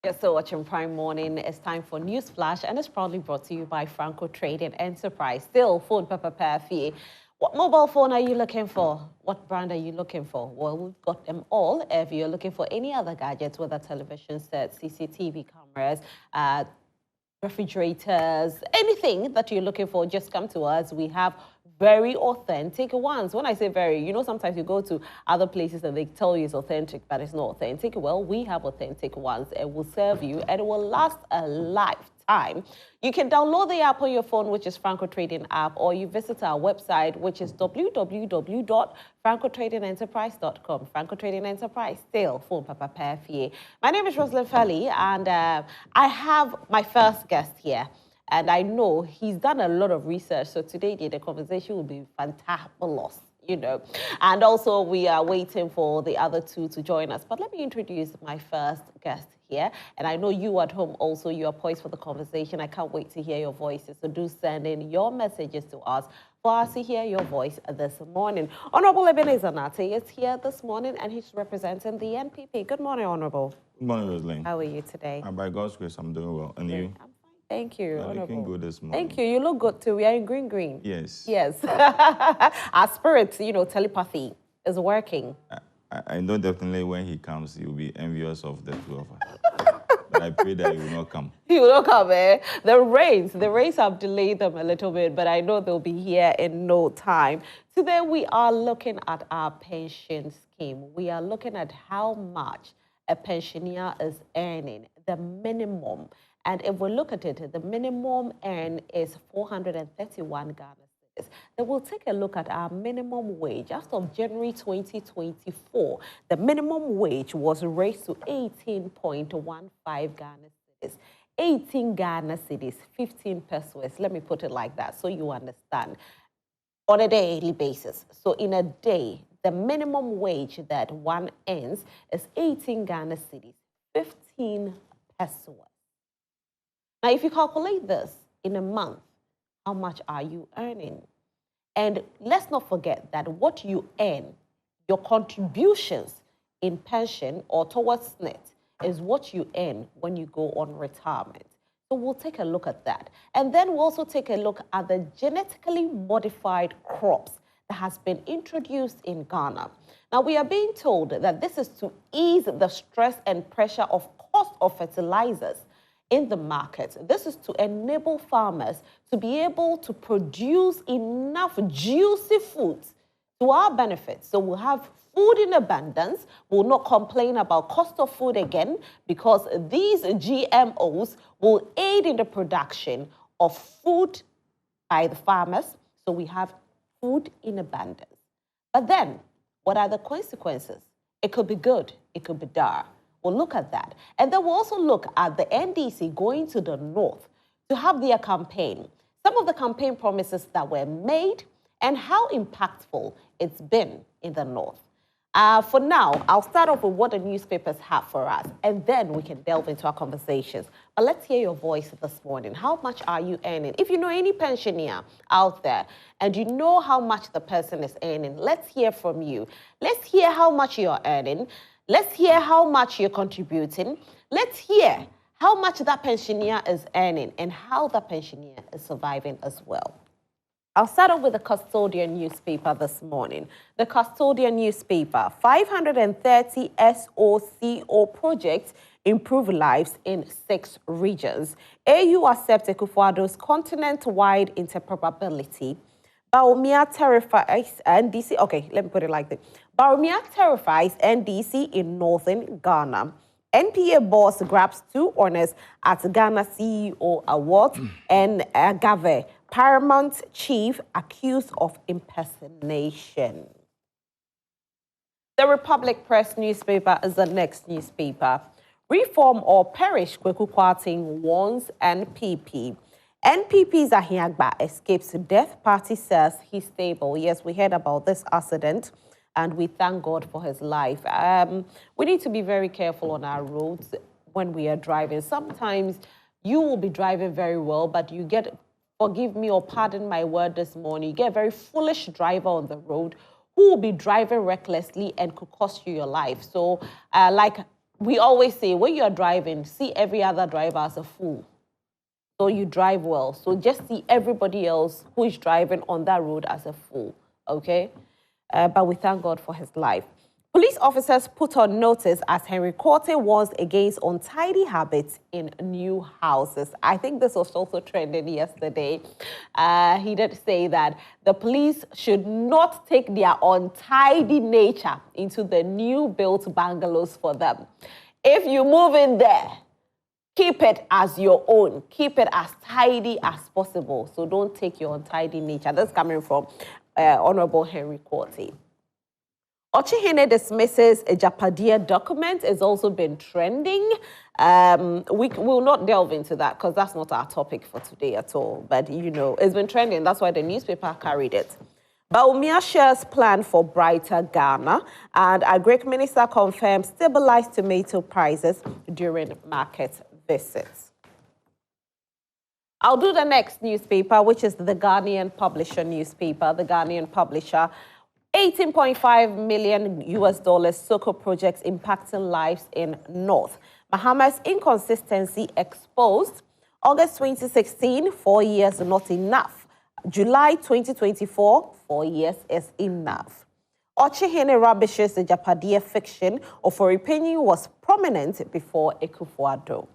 You're still watching Prime Morning. It's time for News Flash, and it's proudly brought to you by Franco Trading Enterprise. Still, phone pepper fee. What mobile phone are you looking for? What brand are you looking for? Well, we've got them all. If you're looking for any other gadgets, whether television sets, CCTV cameras, refrigerators, anything that you're looking for, just come to us. We have very authentic ones. When I say very, sometimes you go to other places and they tell you it's authentic, but it's not authentic. Well, we have authentic ones and will serve you and it will last a lifetime. You can download the app on your phone, which is Franco Trading app, or you visit our website, which is www.francotradingenterprise.com. Franco Trading Enterprise, still phone papa perfie. My name is Rosalind Felly, and I have my first guest here. And I know he's done a lot of research, so today the conversation will be fantabulous, And also we are waiting for the other two to join us. But let me introduce my first guest here. And I know you at home also, you are poised for the conversation. I can't wait to hear your voices. So do send in your messages to us for us to hear your voice this morning. Honorable Ebenezer Nate is here this morning and he's representing the NPP. Good morning, Honorable. Good morning, Rosalind. How are you today? By God's grace, I'm doing well. And you? Thank you. You're looking good this morning. Thank you. You look good too. We are in green. Yes. Yes. Our spirit, telepathy is working. I know definitely when he comes, you'll be envious of the two of us. But I pray that he will not come. He will not come, eh? The rains have delayed them a little bit, but I know they'll be here in no time. Today, we are looking at our pension scheme. We are looking at how much a pensioner is earning, the minimum. And if we look at it, the minimum earn is 431 Ghana cedis. Then we'll take a look at our minimum wage. As of January 2024, the minimum wage was raised to 18.15 Ghana cedis. 18 Ghana cedis, 15 pesos. Let me put it like that so you understand. On a daily basis. So in a day, the minimum wage that one earns is 18 Ghana cedis, 15 pesos. Now, if you calculate this in a month, how much are you earning? And let's not forget that what you earn, your contributions in pension or towards net, is what you earn when you go on retirement. So we'll take a look at that. And then we'll also take a look at the genetically modified crops that has been introduced in Ghana. Now, we are being told that this is to ease the stress and pressure of cost of fertilizers in the market. This is to enable farmers to be able to produce enough juicy foods to our benefit. So we'll have food in abundance. We'll not complain about cost of food again because these GMOs will aid in the production of food by the farmers. So we have food in abundance. But then, what are the consequences? It could be good, it could be dire. We'll look at that. And then we'll also look at the NDC going to the north to have their campaign. Some of the campaign promises that were made and how impactful it's been in the north. For now, I'll start off with what the newspapers have for us, and then we can delve into our conversations. But let's hear your voice this morning. How much are you earning? If you know any pensioner out there and you know how much the person is earning, let's hear from you. Let's hear how much you're earning. Let's hear how much you're contributing. Let's hear how much that pensioner is earning and how that pensioner is surviving as well. I'll start off with the Custodian newspaper this morning. The Custodian newspaper, 530 SOCO projects improve lives in 6 regions. AU accepts Akufo-Addo's continent-wide interoperability. Bawumia terrifies NDC. Okay, let me put it like this. Bawumia terrifies NDC in northern Ghana. NPA boss grabs 2 honors at Ghana CEO Awards, and Agave, Paramount chief, accused of impersonation. The Republic Press newspaper is the next newspaper. Reform or perish, Kweku Kwarteng warns NPP. NPP's Ahiagba escapes death. Party says he's stable. Yes, we heard about this accident, and we thank God for his life. We need to be very careful on our roads when we are driving. Sometimes you will be driving very well, but you get, forgive me or pardon my word this morning, you get a very foolish driver on the road who will be driving recklessly and could cost you your life. So like we always say when you're driving, see every other driver as a fool. So you drive well. So just see everybody else who is driving on that road as a fool, okay? But we thank God for his life. Police officers put on notice as Henry Quartey warns against untidy habits in new houses. I think this was also trending yesterday. He did say that the police should not take their untidy nature into the new built bungalows for them. If you move in there, keep it as your own. Keep it as tidy as possible. So don't take your untidy nature. That's coming from Honorable Henry Quartey. Ochihene dismisses a Japadia document. It's also been trending. We will not delve into that because that's not our topic for today at all. But, you know, it's been trending. That's why the newspaper carried it. Baumia shares plan for brighter Ghana. And our Greek minister confirms stabilized tomato prices during market visits. I'll do the next newspaper, which is the Ghanaian Publisher newspaper. The Ghanaian Publisher, $18.5 million Soko projects impacting lives in North. Mahama's inconsistency exposed. August 2016, 4 years not enough. July 2024, 4 years is enough. Ochihene rubbishes the Japadia fiction of Oripeni was prominent before Akufo-Addo.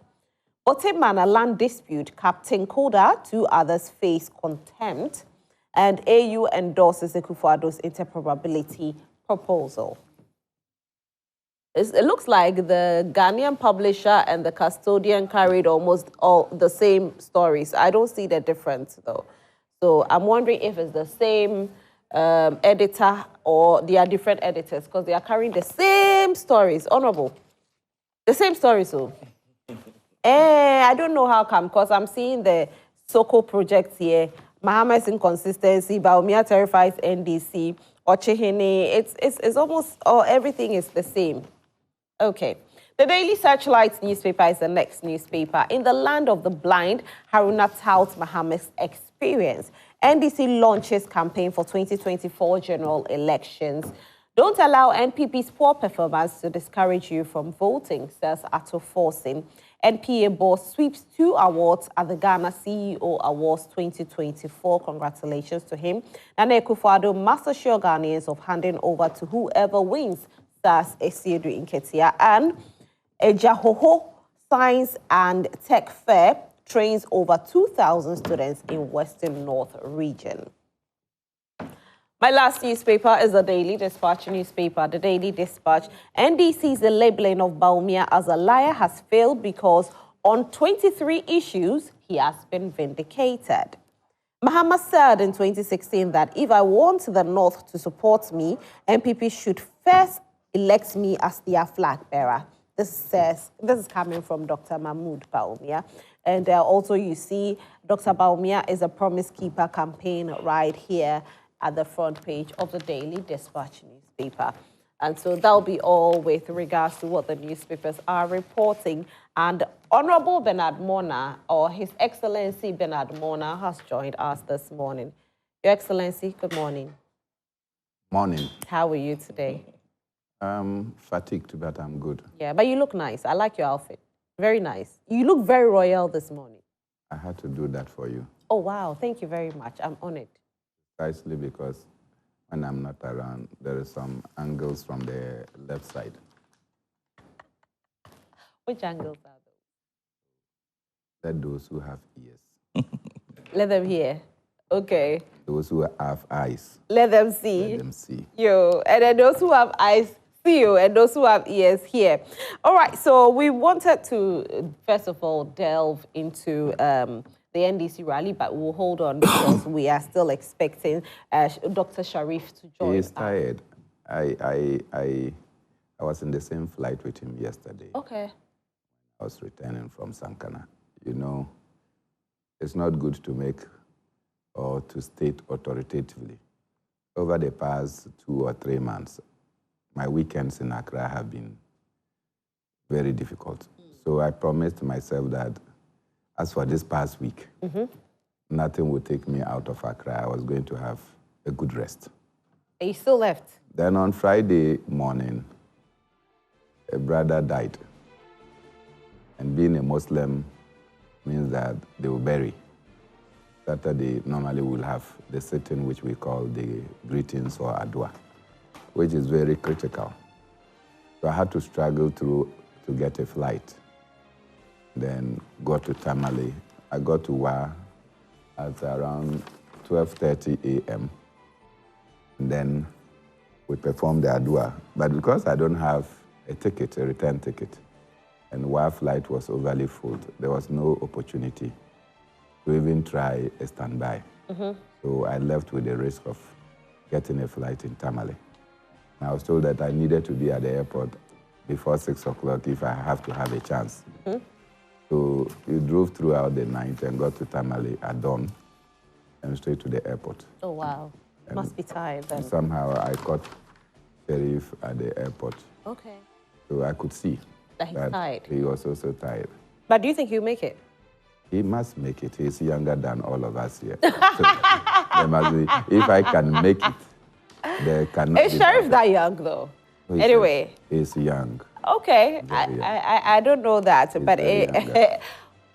Otemana land dispute, Captain Koda, 2 others face contempt, and AU endorses Akufo-Addo's interoperability proposal. It looks like the Ghanaian Publisher and the Custodian carried almost all the same stories. I don't see the difference, though. So I'm wondering if it's the same editor or they are different editors because they are carrying the same stories. Honorable. The same stories, so. I don't know how come, because I'm seeing the Soko projects here, Mahama's inconsistency, Baumia terrifies NDC, Ochihene, it's almost, everything is the same. Okay. The Daily Searchlight newspaper is the next newspaper. In the land of the blind, Haruna touts Mahama's experience. NDC launches campaign for 2024 general elections. Don't allow NPP's poor performance to discourage you from voting, says Ato Forcing. NPA boss sweeps 2 awards at the Ghana CEO Awards 2024. Congratulations to him. Nana Akufo-Addo must assure Ghanaians of handing over to whoever wins, says Esiedu Nketia. And Ejahoho Science and Tech Fair trains over 2,000 students in Western North region. My last newspaper is the Daily Dispatch newspaper. The Daily Dispatch. NDC's labeling of Baumia as a liar has failed because on 23 issues, he has been vindicated. Mahama said in 2016 that if I want the North to support me, NPP should first elect me as their flag bearer. This is coming from Dr. Mahmoud Baumia. And also you see Dr. Baumia is a promise keeper campaign right here at the front page of the Daily Dispatch newspaper. And so that'll be all with regards to what the newspapers are reporting. And Honorable Bernard Mona, or His Excellency Bernard Mona, has joined us this morning. Your Excellency, good morning. Morning. How are you today? I'm fatigued, but I'm good. Yeah, but you look nice. I like your outfit. Very nice. You look very royal this morning. I had to do that for you. Oh, wow. Thank you very much. I'm honored. Precisely because when I'm not around, there are some angles from the left side. Which angles are those? Let those who have ears. Let them hear. Okay. Those who have eyes. Let them see. Let them see. Yo, and then those who have eyes see you, and those who have ears hear. All right, so we wanted to, first of all, delve into the NDC rally, but we'll hold on because we are still expecting Dr. Sharif to join. He is tired. I was in the same flight with him yesterday. Okay. I was returning from Sankana. You know, it's not good to make or to state authoritatively. Over the past 2 or 3 months, my weekends in Accra have been very difficult. So I promised myself that as for this past week, nothing would take me out of Accra. I was going to have a good rest. And you still left? Then on Friday morning, a brother died. And being a Muslim means that they will bury. Saturday, normally we'll have the sitting, which we call the greetings or adwa, which is very critical. So I had to struggle through to get a flight. Then got to Tamale. I got to Wa at around 12:30 a.m. And then we performed the adwa. But because I don't have a ticket, a return ticket, and Wa flight was overly full, there was no opportunity to even try a standby. So I left with the risk of getting a flight in Tamale. And I was told that I needed to be at the airport before 6 o'clock if I have to have a chance. So we drove throughout the night and got to Tamale at dawn and straight to the airport. Oh, wow. Must be tired then. Somehow I caught Sheriff at the airport. Okay. So I could see That he's tired. he was also tired. But do you think he'll make it? He must make it. He's younger than all of us here. So there must be, if I can make it, there cannot Is be. Sheriff that young, though? He's Anyway. He's young. Okay, Very young. I don't know that, but very young.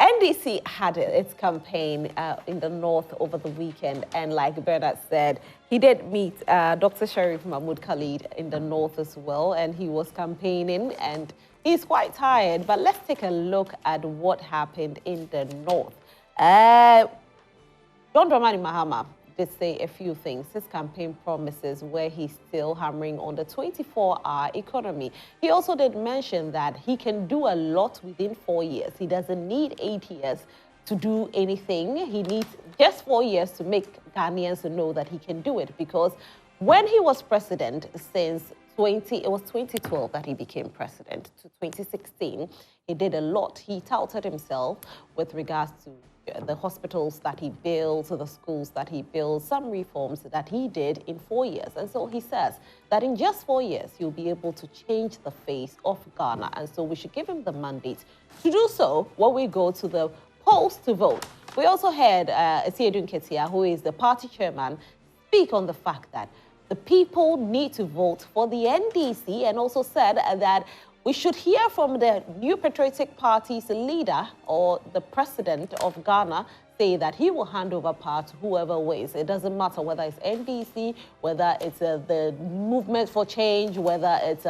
NDC had its campaign in the north over the weekend, and like Bernard said, he did meet Dr. Sharif Mahmoud Khalid in the north as well, and he was campaigning, and he's quite tired. But let's take a look at what happened in the north. John Dramani Mahama did say a few things. His campaign promises where he's still hammering on the 24-hour economy. He also did mention that he can do a lot within 4 years. He doesn't need 8 years to do anything. He needs just 4 years to make Ghanaians know that he can do it, because when he was president since it was 2012 that he became president to 2016, he did a lot. He touted himself with regards to the hospitals that he built, the schools that he built, some reforms that he did in 4 years. And so he says that in just 4 years, he'll be able to change the face of Ghana. And so we should give him the mandate to do so when we go to the polls to vote. We also heard Esiedun Ketia, who is the party chairman, speak on the fact that the people need to vote for the NDC, and also said that we should hear from the New Patriotic Party's leader or the president of Ghana say that he will hand over power to whoever wins. It doesn't matter whether it's NDC, whether it's the Movement for Change, whether it's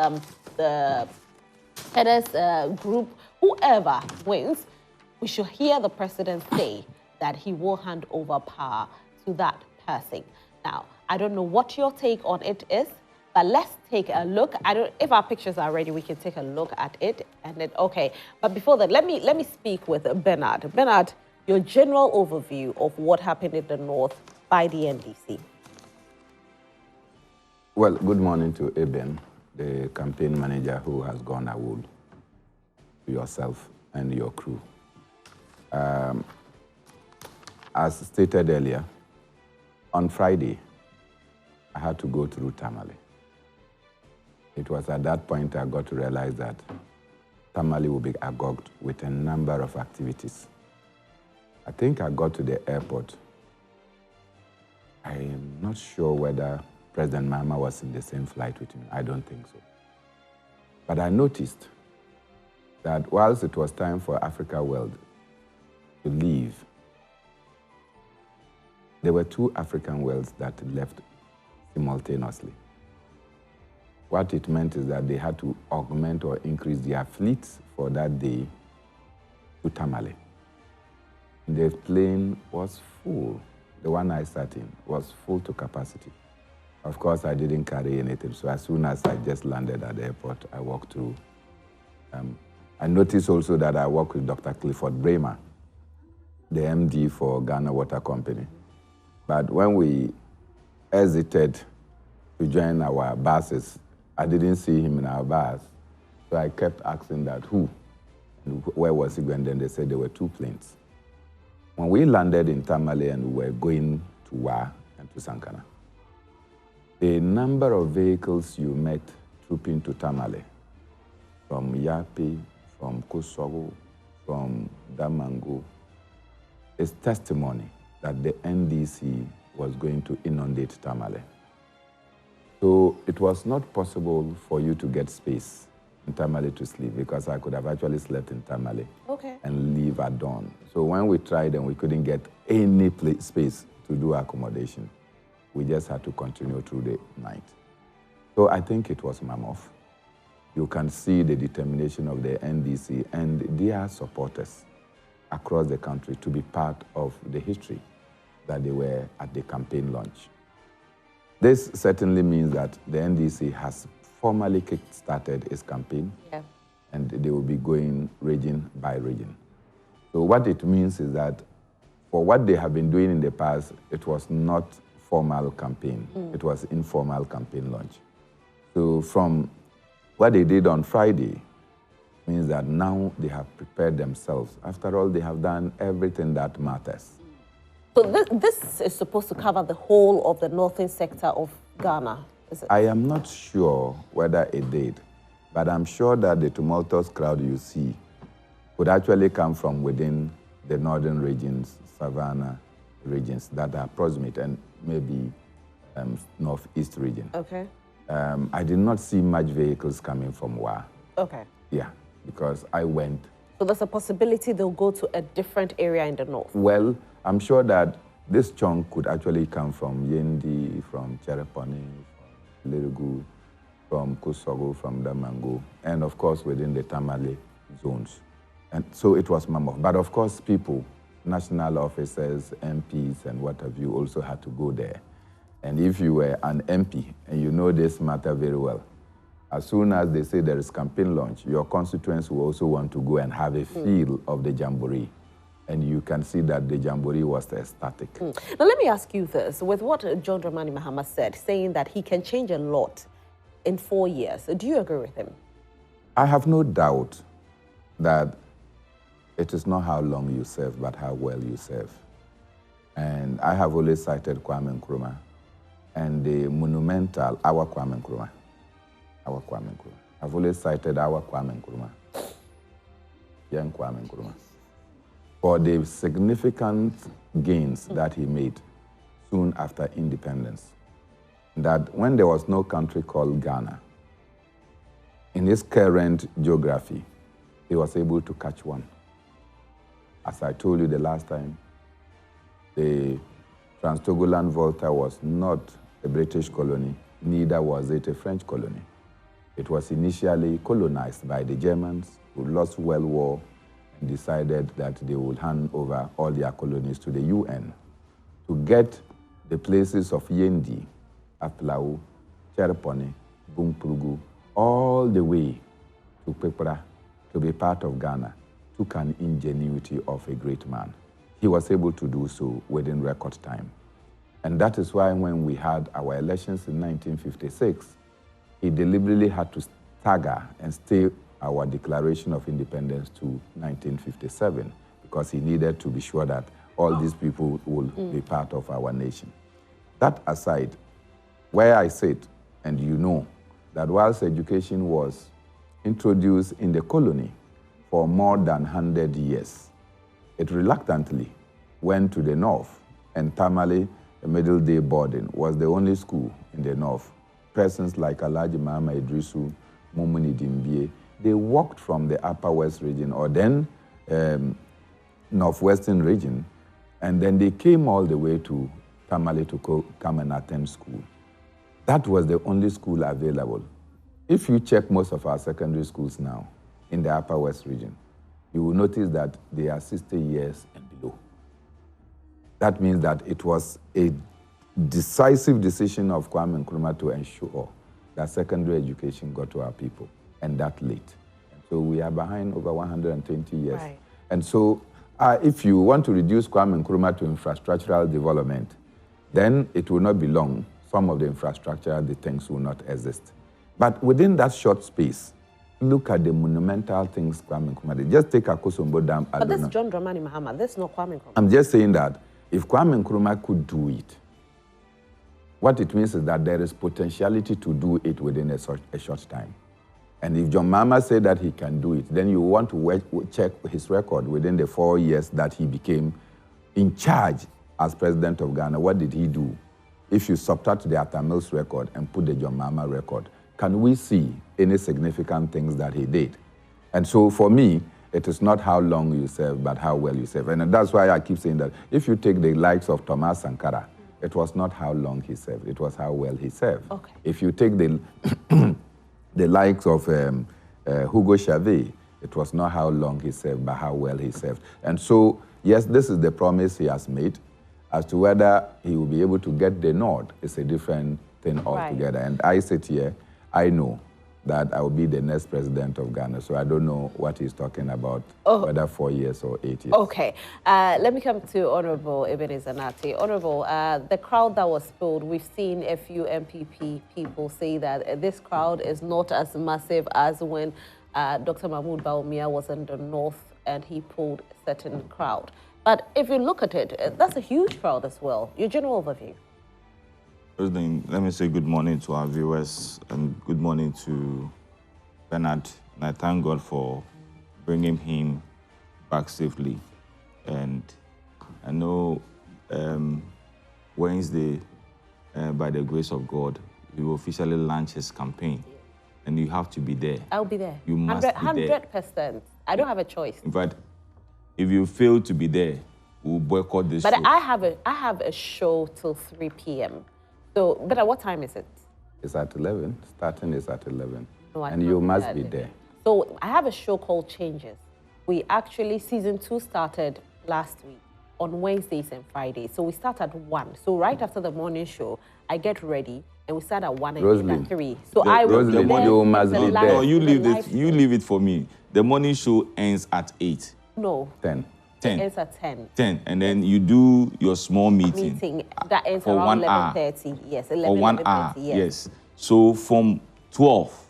the NS group, whoever wins, we should hear the president say that he will hand over power to that person. Now, I don't know what your take on it is, but let's take a look. If our pictures are ready, we can take a look at it. And then, okay. But before that, let me speak with Bernard. Bernard, your general overview of what happened in the north by the NDC. Well, good morning to Eben, the campaign manager who has gone away, to yourself and your crew. As stated earlier, on Friday, I had to go through Tamale. It was at that point I got to realize that Tamale will be agog with a number of activities. I think I got to the airport. I am not sure whether President Mahama was in the same flight with me. I don't think so. But I noticed that whilst it was time for Africa World to leave, there were 2 African Worlds that left simultaneously. What it meant is that they had to augment or increase their fleets for that day to Tamale. The plane was full. The one I sat in was full to capacity. Of course, I didn't carry anything, so as soon as I just landed at the airport, I walked through. I noticed also that I worked with Dr. Clifford Bremer, the MD for Ghana Water Company. But when we hesitated to join our buses, I didn't see him in our bus. So I kept asking that who, and where was he going? Then they said there were 2 planes. When we landed in Tamale and we were going to Wa and to Sankana, the number of vehicles you met trooping to Tamale, from Yapi, from Kosovo, from Damango, is testimony that the NDC was going to inundate Tamale. So it was not possible for you to get space in Tamale to sleep because I could have actually slept in Tamale and leave at dawn. So when we tried and we couldn't get any space to do accommodation, we just had to continue through the night. So I think it was mammoth. You can see the determination of the NDC and their supporters across the country to be part of the history that they were at the campaign launch. This certainly means that the NDC has formally kick-started its campaign, and they will be going region by region. So what it means is that for what they have been doing in the past, it was not formal campaign. It was informal campaign launch. So from what they did on Friday means that now they have prepared themselves. After all, they have done everything that matters. So this is supposed to cover the whole of the northern sector of Ghana, is it? I am not sure whether it did, but I'm sure that the tumultuous crowd you see would actually come from within the northern regions, Savannah regions that are proximate, and maybe northeast region. Okay. I did not see much vehicles coming from Wa. Okay. Yeah, because I went. So there's a possibility they'll go to a different area in the north? Well, I'm sure that this chunk could actually come from Yendi, from Chereponi, from Lirigu, from Kusogo, from Damango, and of course within the Tamale zones. And so it was mammoth. But of course people, national officers, MPs, and what have you also had to go there. And if you were an MP, and you know this matter very well, as soon as they say there is campaign launch, your constituents will also want to go and have a feel of the jamboree. And you can see that the jamboree was ecstatic. Now let me ask you this, with what John Dramani Mahama said, saying that he can change a lot in 4 years, do you agree with him? I have no doubt that it is not how long you serve, but how well you serve. And I have always cited Kwame Nkrumah and the monumental, our Kwame Nkrumah. Our Kwame Nkrumah. I've always cited our Kwame Nkrumah, young Kwame Nkrumah, for the significant gains that he made soon after independence. That when there was no country called Ghana, in his current geography, he was able to catch one. As I told you the last time, the Trans-Togoland Volta was not a British colony, neither was it a French colony. It was initially colonized by the Germans, who lost World War and decided that they would hand over all their colonies to the UN to get the places of Yendi, Aplau, Chereponi, Bumprugu, all the way to Pepra to be part of Ghana, took an ingenuity of a great man. He was able to do so within record time. And that is why when we had our elections in 1956, he deliberately had to stagger and stay our declaration of independence to 1957 because he needed to be sure that all these people will be part of our nation. That aside, where I sit, and you know that whilst education was introduced in the colony for more than 100 years, it reluctantly went to the north, and Tamale, the middle day boarding, was the only school in the north. Persons like Alhaji Mahama Idrisu, Mumuni Dimbie, they walked from the Upper West region or then Northwestern region, and then they came all the way to Tamale to come and attend school. That was the only school available. If you check most of our secondary schools now in the Upper West region, you will notice that they are 60 years and below. That means that it was a decisive decision of Kwame Nkrumah to ensure that secondary education got to our people, and that late. And so we are behind over 120 years. Right. And so if you want to reduce Kwame Nkrumah to infrastructural development, then it will not be long. Some of the infrastructure, the things will not exist. But within that short space, look at the monumental things Kwame Nkrumah did. Just take Akosombo Dam. But that's John Dramani Mahama. That's not Kwame Nkrumah. I'm just saying that if Kwame Nkrumah could do it, what it means is that there is potentiality to do it within a short time. And if John Mahama said that he can do it, then you want to check his record within the 4 years that he became in charge as president of Ghana. What did he do? If you subtract the Atamil's record and put the John Mahama record, can we see any significant things that he did? And so for me, it is not how long you serve, but how well you serve. And that's why I keep saying that if you take the likes of Thomas Sankara, it was not how long he served, it was how well he served. Okay. If you take the, the likes of Hugo Chavez, it was not how long he served, but how well he served. And so, yes, this is the promise he has made. As to whether he will be able to get the nod is a different thing altogether. Right. And I sit here, I know that I will be the next president of Ghana. So I don't know what he's talking about, whether 4 years or 8 years. Okay. Let me come to Honorable Ebenezer Nartey. Honorable, the crowd that was filled, we've seen a few MPP people say that this crowd is not as massive as when Dr. Mahmoud Bawumia was in the north and he pulled a certain crowd. But if you look at it, that's a huge crowd as well. Your general overview. President, let me say good morning to our viewers and good morning to Bernard. And I thank God for bringing him back safely. And I know Wednesday, by the grace of God, he will officially launch his campaign. And you have to be there. I'll be there. You must be there. 100%. I don't have a choice. In fact, if you fail to be there, we'll boycott this show. But I have a show till 3 p.m. So, but at what time is it? It's at 11. Starting is at 11. No, and you must be there. So I have a show called Changes. We actually, season 2 started last week on Wednesdays and Fridays. So we start at 1. So right after the morning show, I get ready and we start at 1 and at 3. So I will be there. You must be there. No, you leave it for me. The morning show ends at 8. No. 10. 10. It ends at 10. 10. And then you do your small meeting. That ends for around 11:30. Yes, 11, for 1 hour. Yes. So from 12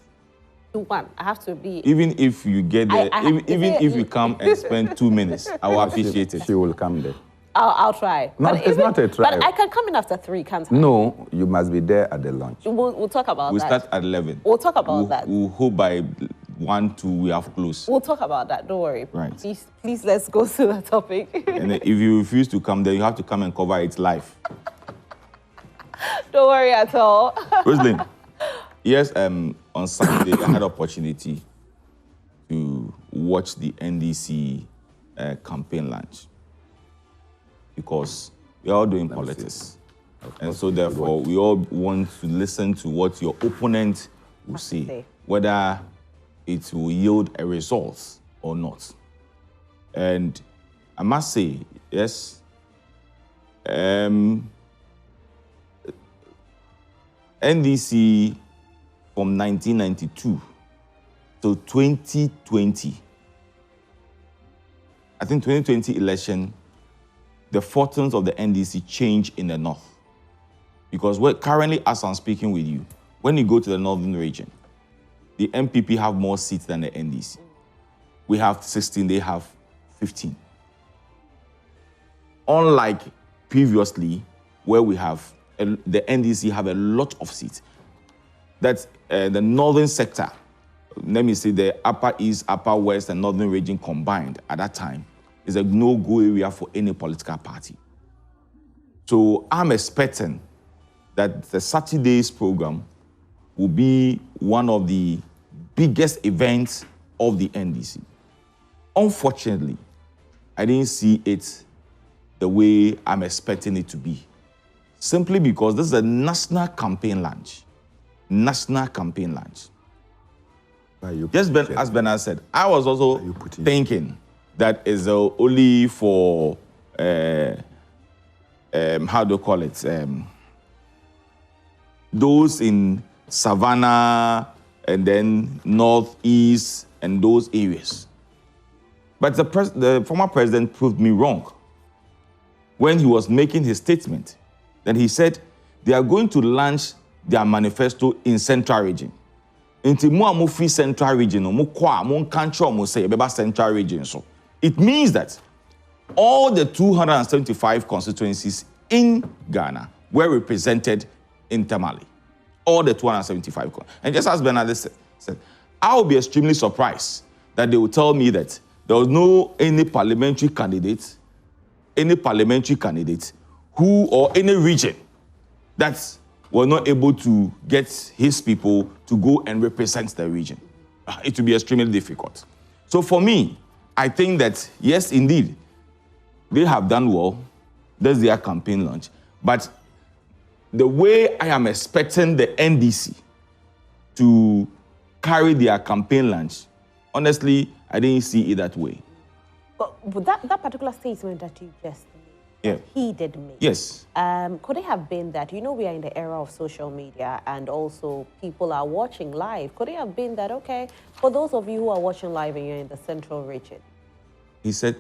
to 1, I have to be. Even if you get there, even if you come and spend 2 minutes, I will appreciate it. She will come there. I'll try. No, it's not a try. But I can come in after 3, can't I? No, you must be there at the lunch. We'll talk about that. We'll start at 11. We'll talk about that. We'll hope by 1, 2, we have closed. We'll talk about that, don't worry. Right. Please let's go to the topic. And if you refuse to come there, you have to come and cover it live. Don't worry at all. Rosalind, yes, on Saturday, I had opportunity to watch the NDC campaign launch because we're all doing politics. And so therefore, we all want to listen to what your opponent will say, whether it will yield a result or not. And I must say, yes, NDC from 1992 to 2020, I think 2020 election, the fortunes of the NDC changed in the north. Because currently, as I'm speaking with you, when you go to the northern region, the MPP have more seats than the NDC. We have 16, they have 15. Unlike previously, where we have, the NDC have a lot of seats. That's the northern sector, let me say the upper east, upper west, and northern region combined at that time is a no-go area for any political party. So I'm expecting that the Saturday's program will be one of the biggest events of the NDC. Unfortunately, I didn't see it the way I'm expecting it to be. Simply because this is a national campaign launch. National campaign launch. Just as Bernard said, I was also thinking that is only for, how do you call it? Those in Savannah and then Northeast and those areas. But the former president proved me wrong. When he was making his statement, then he said they are going to launch their manifesto in Central Region. Inti mo amufi Central Region, mo kwa mo country mo say beba Central Region so. It means that all the 275 constituencies in Ghana were represented in Tamale. All the 275. And just as Bernard said, I will be extremely surprised that they will tell me that there was no any parliamentary candidate who or any region that were not able to get his people to go and represent the region. It will be extremely difficult. So for me, I think that, yes, indeed, they have done well. That's their campaign launch. But the way I am expecting the NDC to carry their campaign launch, honestly, I didn't see it that way. But that particular statement that you just made, he did make. Yes. Could it have been that, we are in the era of social media and also people are watching live. Could it have been that, okay, for those of you who are watching live and you're in the central region? He said,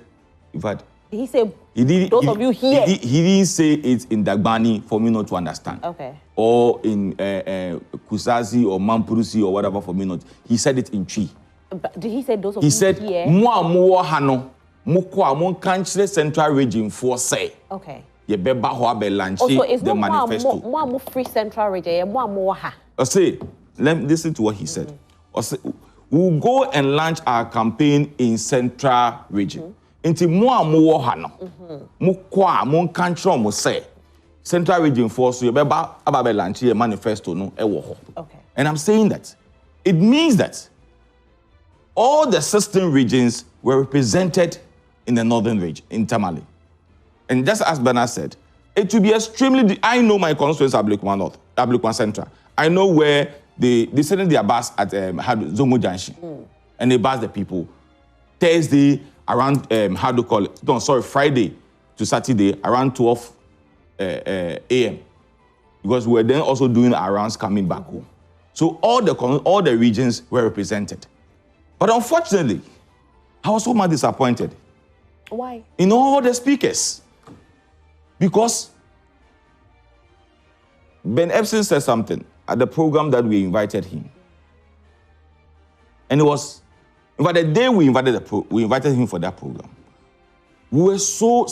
in fact, he said, those of you here. He didn't say it in Dagbani for me not to understand. Okay. Or in Kusasi or Mampurusi or whatever for me not. He said it in Chi. But did he say those of you here? He said, Mo hano, mo country central region for say. Okay. Ye beba ho abe lanchi the manifesto. Mo free central region, mo ha. I say, listen to what he said. We'll go and launch our campaign in central region. Inti mo ha no. Mo country mo say. Central region for so ye beba abe lanchi ye manifesto no e wo ho. Okay. And I'm saying that it means that all the 16 regions were represented in the northern region, in Tamale. And just as Bernard said, it will be extremely... I know my constituency Ablekuma North, Ablekuma Central. I know where they sent their bus at Zongo Junction. And they bus the people. Thursday, around, Friday to Saturday, around 12 a.m. Because we were then also doing our rounds coming back home. So all the regions were represented. But unfortunately, I was so much disappointed. Why? In all the speakers. Because Ben Epson said something at the program that we invited him. And it was, in fact, the day we invited him for that program, we were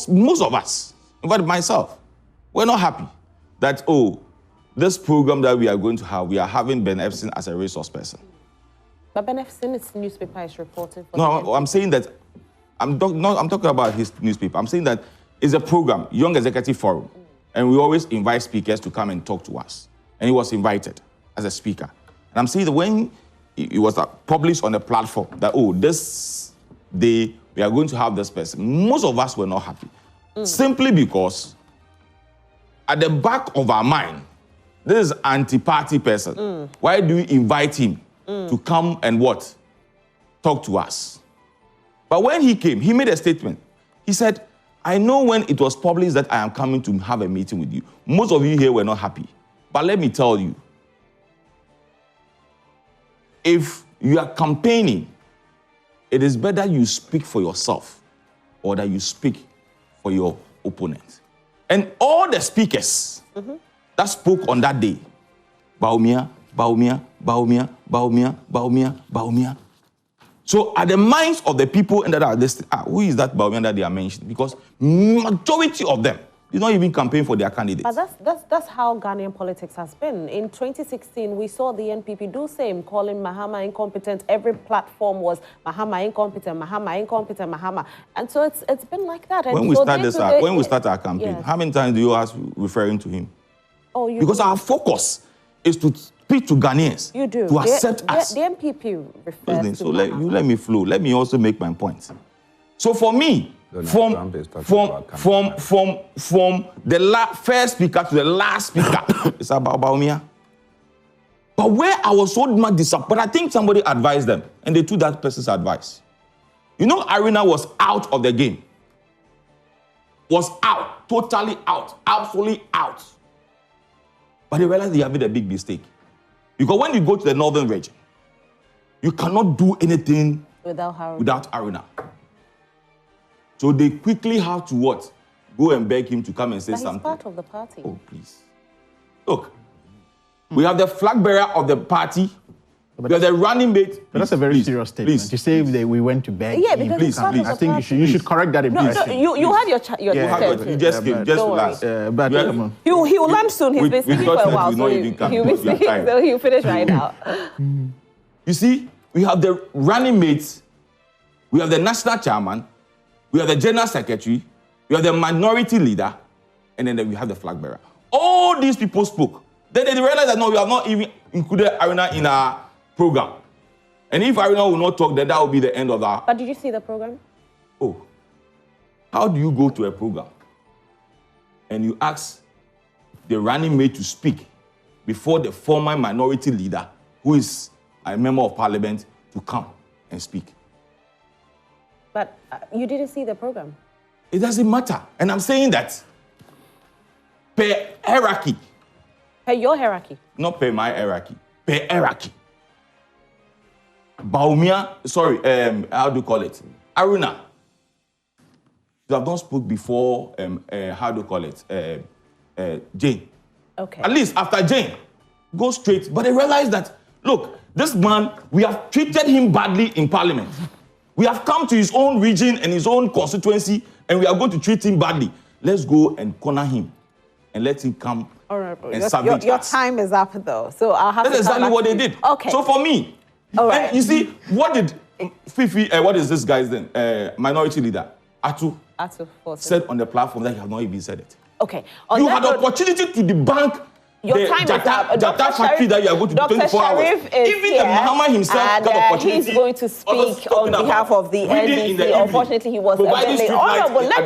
most of us, in fact, myself, we're not happy that, this program that we are going to have, we are having Ben Epson as a resource person. But Ben Epson's newspaper is reporting for No, I'm saying that, I'm talking about his newspaper. I'm saying that it's a program, Young Executive Forum, and we always invite speakers to come and talk to us. And he was invited as a speaker. And I'm saying that when it was published on the platform that, this day we are going to have this person, most of us were not happy. Simply because at the back of our mind, this is anti-party person. Why do you invite him to come and what? Talk to us. But when he came, he made a statement. He said, I know when it was published that I am coming to have a meeting with you. Most of you here were not happy. But let me tell you, if you are campaigning, it is better you speak for yourself or that you speak for your opponent. And all the speakers that spoke on that day, Baumia, Baumia, Baumia, Baumia, Baumia, Baumia. So are the minds of the people that are listed, who is that Baumia that they are mentioning? Because majority of them did not even campaign for their candidates. But that's how Ghanaian politics has been. In 2016, we saw the NPP do same, calling Mahama incompetent. Every platform was Mahama incompetent, Mahama incompetent, Mahama. And so it's been like that. And when we start our campaign, how many times do you ask referring to him? Because our focus is to speak to Ghanaians. You do. To accept us. The NPP refers to So let me flow. Let me also make my point. So for me, from the first speaker to the last speaker, it's about Baumia. But where I was so much disappointed, I think somebody advised them, and they took that person's advice. Arena was out of the game. Was out, totally out, absolutely out. But they realized they have made a big mistake. Because when you go to the northern region, you cannot do anything without Arena. So they quickly have to what? Go and beg him to come and say something. He's part of the party. Oh, please. Look, we have the flag bearer of the party. We have the running mate. But that's a very serious statement. Please. To say that we went to beg him. Please. I think you should correct that impression. You had your You just came, just relax. But come on. He will land soon. He's been speaking for a while, so he'll finish right now. You see, we have the running mates, we have the national chairman, we have the general secretary, we have the minority leader, and then we have the flag bearer. All these people spoke. Then they realized that no, we have not even included Aruna in our program. And if Aruna will not talk, then that will be the end of that. But did you see the program? Oh, how do you go to a program and you ask the running mate to speak before the former minority leader, who is a member of parliament, to come and speak? But you didn't see the program. It doesn't matter. And I'm saying that per hierarchy. Per your hierarchy? Not per my hierarchy. Per hierarchy. Baumia, sorry, how do you call it? Aruna. You have not spoke before, how do you call it? Jane. Okay. At least after Jane, go straight. But they realize that, look, this man, we have treated him badly in parliament. We have come to his own region and his own constituency, and we are going to treat him badly. Let's go and corner him and let him come and salvage your us. time is up, though. So I'll have That's to exactly what they did. Okay. So for me, all right. And you see, what did Fifi, what is this guy's then? Minority leader, Atu said on the platform that he had not even said it. Okay. You had the opportunity to debunk your time is up. Jata factory that you are going to do 24 hours. Even the Muhammad himself got opportunity. He's going to speak on behalf of the NDC. Unfortunately, he was a bit late. Honorable, let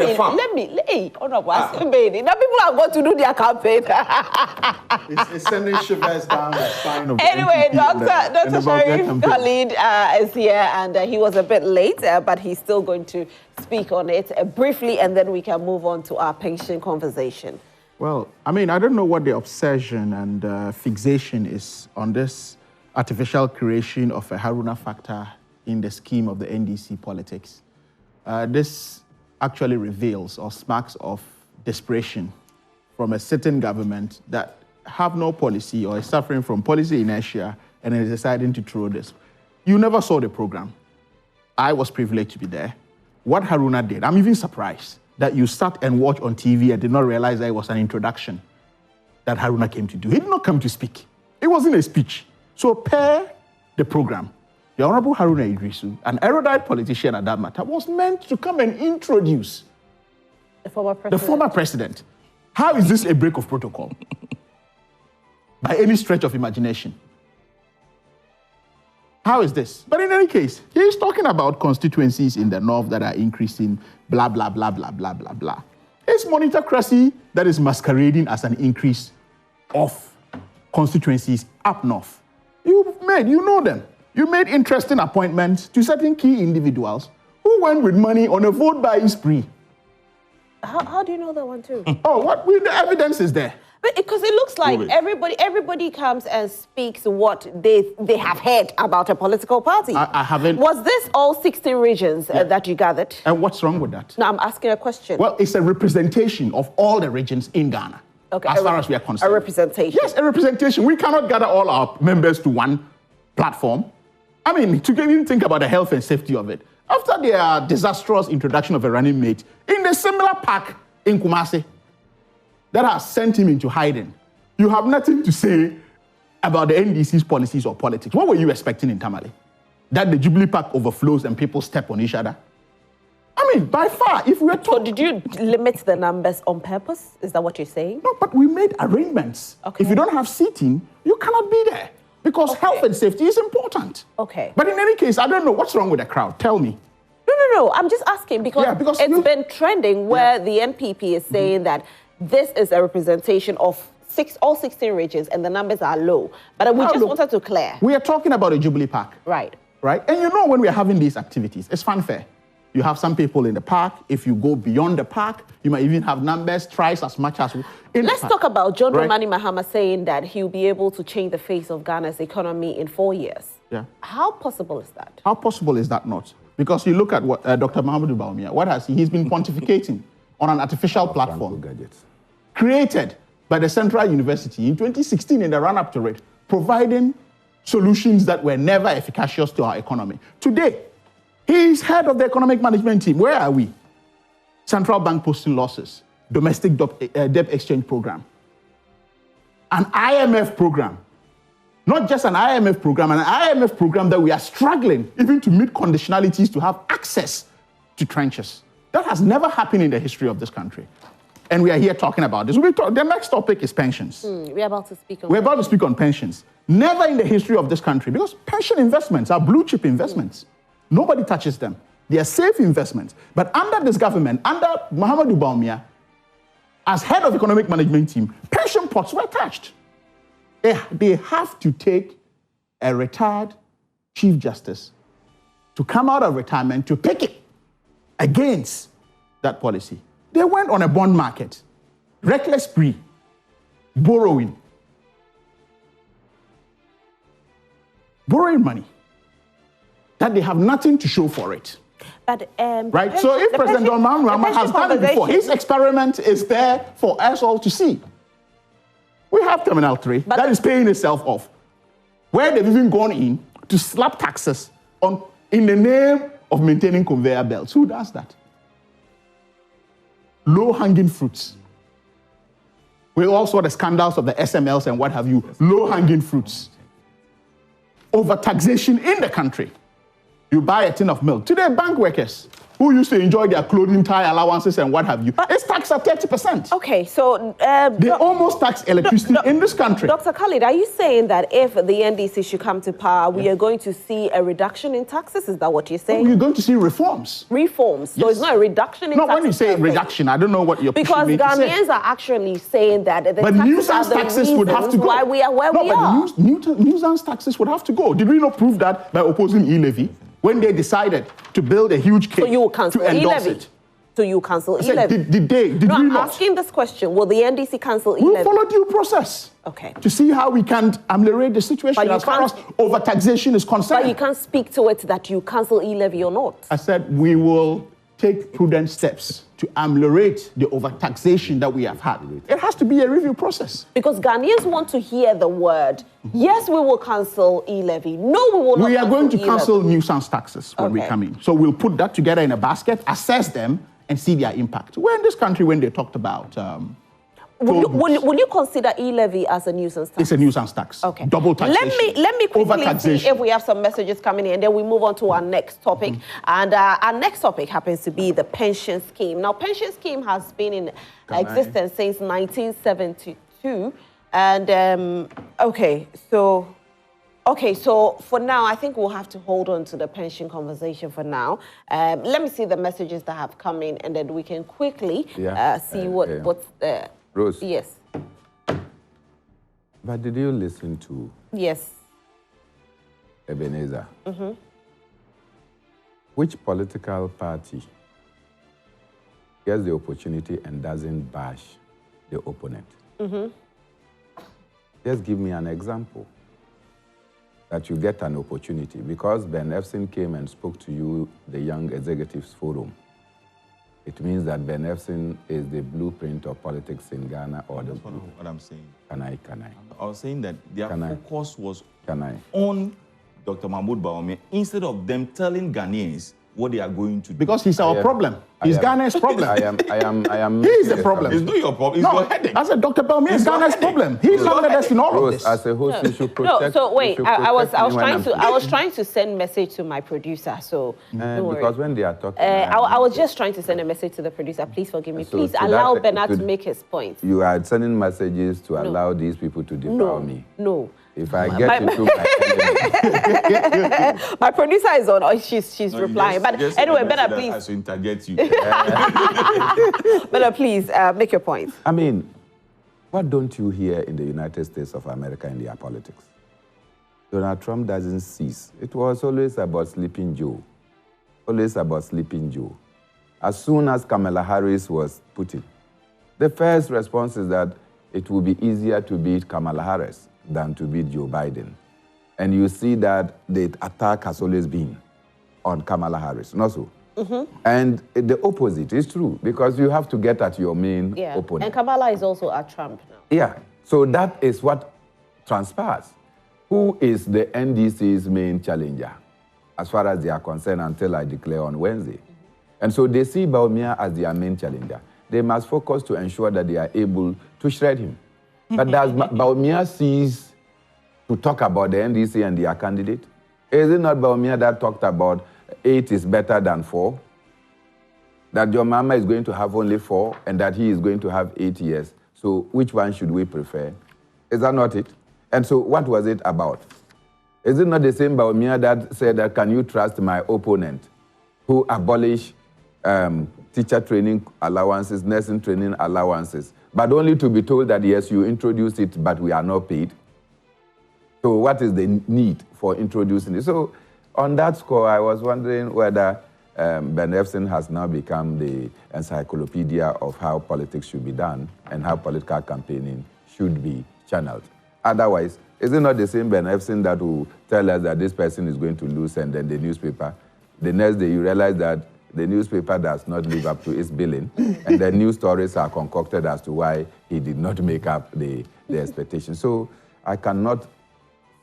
me, Honorable, now people are going to do their campaign. It's sending shivers down the spine of anyway, Dr. Sharif Khalid is here, and he was a bit late, but he's still going to speak on it briefly, and then we can move on to our pension conversation. Well, I mean, I don't know what the obsession and fixation is on this artificial creation of a Haruna factor in the scheme of the NDC politics. This actually reveals or smacks of desperation from a sitting government that have no policy or is suffering from policy inertia and is deciding to throw this. You never saw the program. I was privileged to be there. What Haruna did, I'm even surprised that you sat and watched on TV and did not realize that it was an introduction that Haruna came to do. He did not come to speak. It wasn't a speech. So per the program, the Honorable Haruna Idrisu, an erudite politician at that matter, was meant to come and introduce the former president. How is this a break of protocol? By any stretch of imagination. How is this? But in any case, he's talking about constituencies in the north that are increasing, blah, blah, blah, blah, blah, blah, blah. It's monetocracy that is masquerading as an increase of constituencies up north. You know them. You made interesting appointments to certain key individuals who went with money on a vote buying spree. How do you know that one too? The evidence is there. But because it looks like everybody comes and speaks what they have heard about a political party. I haven't. Was this all 16 regions that you gathered? And what's wrong with that? No, I'm asking a question. Well, it's a representation of all the regions in Ghana. Okay, as far as we are concerned. A representation. Yes, a representation. We cannot gather all our members to one platform. I mean, to even think about the health and safety of it. After their disastrous introduction of a running mate in the similar park in Kumasi, that has sent him into hiding. You have nothing to say about the NDC's policies or politics. What were you expecting in Tamale? That the Jubilee Park overflows and people step on each other? I mean, by far, if we are talking... So did you limit the numbers on purpose? Is that what you're saying? No, but we made arrangements. Okay. If you don't have seating, you cannot be there because health and safety is important. Okay. But in any case, I don't know what's wrong with the crowd. Tell me. No. I'm just asking because it's been trending where the NPP is saying that this is a representation of all 16 regions and the numbers are low. But we just wanted to clear. We are talking about a Jubilee Park. Right. And you know when we are having these activities, it's funfair. You have some people in the park. If you go beyond the park, you might even have numbers thrice as much as in Let's talk about John Dramani Mahama saying that he'll be able to change the face of Ghana's economy in 4 years. Yeah. How possible is that? How possible is that not? Because you look at what Dr. Mahamudu Bawumia, what has he? He's been pontificating on an artificial platform created by the Central University in 2016 in the run-up to it, providing solutions that were never efficacious to our economy. Today, he is head of the economic management team. Where are we? Central bank posting losses, domestic debt exchange program, an IMF program. Not just an IMF program, an IMF program that we are struggling even to meet conditionalities to have access to trenches. That has never happened in the history of this country. and we are here talking about this. The next topic is pensions. We're about to speak on We're about to speak on pensions. Never in the history of this country, because pension investments are blue chip investments. Nobody touches them. They are safe investments. But under this government, under Muhammadu Bawumia, as head of economic management team, pension pots were touched. They have to take a retired chief justice to come out of retirement to pick it against that policy. They went on a bond market, reckless spree, borrowing money that they have nothing to show for it. But, right? So if President John Mahama has done it before, his experiment is there for us all to see. We have Terminal 3 that is paying itself off, where they've even gone in to slap taxes in the name of maintaining conveyor belts. Who does that? Low-hanging fruits. We all saw the scandals of the SMLs and what have you. Low-hanging fruits. Overtaxation in the country. You buy a tin of milk. Today, bank workers who used to enjoy their clothing, tie allowances and what have you, it's taxed at 30%. Okay, so... they almost tax electricity in this country. Dr. Khalid, are you saying that if the NDC should come to power, we are going to see a reduction in taxes? Is that what you're saying? You're going to see reforms. Reforms? So it's not a reduction in taxes? No, when you say reduction, I don't know what you're pushing me to say. Because Ghanaians are actually saying that the but nuisance taxes would have to go. Why we are where we are. But nuisance taxes would have to go. Did we not prove that by opposing e-levy? When they decided to build a huge case to endorse it. So you cancel e-levy? Did we I'm not? asking this question. Will the NDC cancel e-levy? We'll follow due process. Okay. To see how we can ameliorate the situation as far as overtaxation is concerned. But you can't speak to it that you cancel e-levy or not. I said we will take prudent steps to ameliorate the overtaxation that we have had. It has to be a review process. Because Ghanaians want to hear the word, yes, we will cancel e-levy. No, we will not. We are going to cancel nuisance taxes when we come in. So we'll put that together in a basket, assess them, and see their impact. We're in this country when they talked about... Will you consider e-levy as a nuisance tax? It's a nuisance tax. Okay. Double taxation. Let me quickly see if we have some messages coming in, and then we move on to our next topic. And our next topic happens to be the pension scheme. Now, pension scheme has been in existence since 1972. And, so for now, I think we'll have to hold on to the pension conversation for now. Let me see the messages that have come in, and then we can quickly see what's there. Rose. Yes. But did you listen to... Yes. Ebenezer? Which political party gets the opportunity and doesn't bash the opponent? Just give me an example that you get an opportunity. Because Ben Efson came and spoke to you, the Young Executives Forum, it means that Ben Efson is the blueprint of politics in Ghana, or that's what I'm saying. Can I? I was saying that their focus was on Dr. Mahmoud Bawumia instead of them telling Ghanaians what they are going to do. Because he's our problem. He's Ghana's problem. I am. He's the problem. It's not your problem. It's your headache. I said Dr. Bawumia is Ghana's problem. He's not let us in all of this. As a host, you should protect. No, so wait. I was trying to send message to my producer. So don't worry. Because when they are talking, I was just trying to send a message to the producer. Please forgive me. Please allow Bernard to make his point. You are sending messages to allow these people to devour me. No. If I get into my my producer is on. Oh, she's replying. But anyway, Bernard, please. I should interject you. Bernard, please make your point. I mean, what don't you hear in the United States of America in their politics? Donald Trump doesn't cease. It was always about Sleeping Joe. Always about Sleeping Joe. As soon as Kamala Harris was put in, the first response is that it will be easier to beat Kamala Harris than to beat Joe Biden. And you see that the attack has always been on Kamala Harris, not so? And the opposite is true, because you have to get at your main opponent. And Kamala is also at Trump now. Yeah, so that is what transpires. Who is the NDC's main challenger, as far as they are concerned, until I declare on Wednesday? And so they see Bawumia as their main challenger. They must focus to ensure that they are able to shred him. But does Bawumia cease to talk about the NDC and their candidate? Is it not Bawumia that talked about 8 is better than 4? that your mama is going to have only 4 and that he is going to have 8 years. So which one should we prefer? Is that not it? And so what was it about? Is it not the same Baumia that said that, can you trust my opponent who abolished teacher training allowances, nursing training allowances, but only to be told that, yes, you introduced it, but we are not paid? So what is the need for introducing it? So on that score, I was wondering whether Ben Efson has now become the encyclopedia of how politics should be done and how political campaigning should be channeled. Otherwise, is it not the same Ben Efson that will tell us that this person is going to lose, and then the newspaper, the next day you realize that the newspaper does not live up to its billing, and the news stories are concocted as to why he did not make up the expectation. So I cannot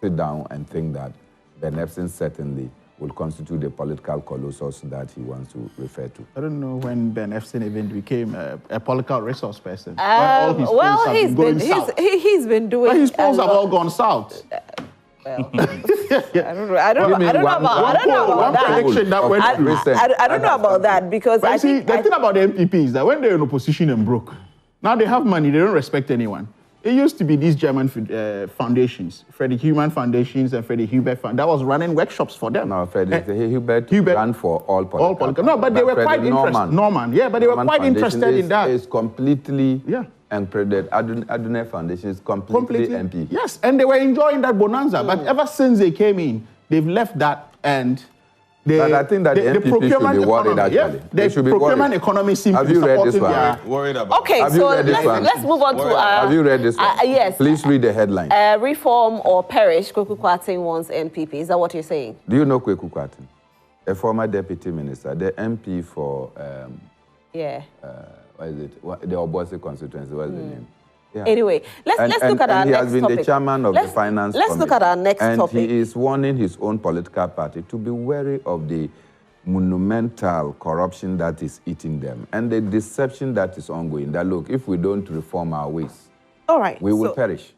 sit down and think that Ben Efson certainly will constitute the political colossus that he wants to refer to. I don't know when Ben Efson even became a political resource person. Well, he's been doing. But his polls have all gone south. Well, I don't know about that because the thing about the MPP is that when they're in opposition and broke, now they have money, they don't respect anyone. It used to be these German foundations, Freddie Human Foundations and Freddie Hubert Fund, that was running workshops for them. No, Freddie Hubert ran for all political. All political. No, but they were quite interested. Norman, yeah, but they were quite interested in that. It's completely encredited. Adune Foundation is completely MP. Yes, and they were enjoying that bonanza. But ever since they came in, they've left that and. But I think that the NPP should be worried, actually. The procurement economy seems to be supporting their... Worried about. Okay, so let's move on to... Have you read this one? Yes. Please read the headline. Reform or perish, Kweku Kwatin wants NPP. Is that what you're saying? Do you know Kweku Kwatin? A former deputy minister, the MP for... what is it? The Obosi constituency, what is the name? Yeah. Anyway, let's look at our next topic. He has been the chairman of the finance committee. Let's look at our next topic. And he is warning his own political party to be wary of the monumental corruption that is eating them and the deception that is ongoing. That, look, if we don't reform our ways, all right, we will perish.